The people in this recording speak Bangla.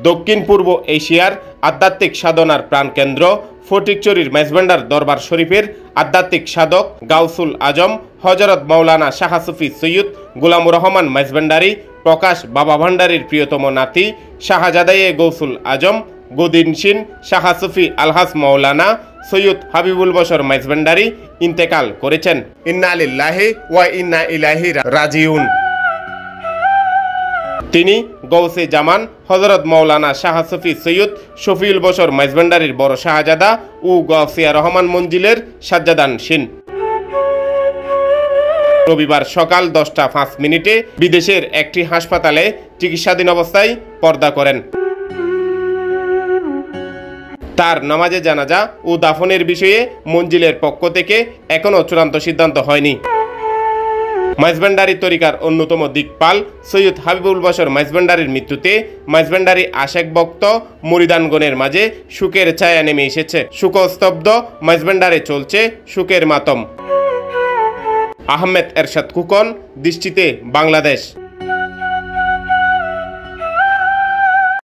দক্ষিণ পূর্ব এশিয়ার আধ্যাত্মিক সাধনার প্রাণকেন্দ্র ফটিকছড়ির মেজবান্ডার দরবার শরীফের আধ্যাত্মিক সাধক গাউসুল আজম হযরত মাওলানা শাহ সুফি সৈয়দ গোলামুর রহমান মেজবান্ডারি প্রকাশ বাবা ভান্ডারীর প্রিয়তম নাতি শাহজাদায়ে গৌসুল আজম গদিনশিন শাহ সুফি আলহাজ মাওলানা সৈয়দ হাবিবুল বশর মেজবান্ডারি ইন্তেকাল করেছেন। ইন্না লিল্লাহি ওয়া ইন্না ইলাইহি রাজিউন। তিনি গৌসে জামান হযরত মাওলানা শাহ সুফি সৈয়দ শফিউল বশর মেজবান্ডারির বড় শাহজাদা ও গৌসিয়া রহমান মঞ্জিলের সাজ্জাদানশিন। রবিবার সকাল 10টা 5 বিদেশের একটি হাসপাতালে চিকিৎসাধীন অবস্থায় পর্দা করেন। তার নামাজে জানাজা ও দাফনের বিষয়ে মঞ্জিলের পক্ষ থেকে এখনও চূড়ান্ত সিদ্ধান্ত হয়নি। মেজবান্ডারি তরিকার অন্যতম দিকপাল সৈয়দ হাবিবুল বশর মেজবান্ডারির মৃত্যুতে মেজবান্ডারি আশেক ভক্ত মুরিদানগণের মাঝে শোকের ছায়া নেমে এসেছে। শোকস্তব্ধ মেজবান্ডারে চলছে শোকের মাতম। আহমেদ এরশাদ খোকন, দৃষ্টিতে বাংলাদেশ।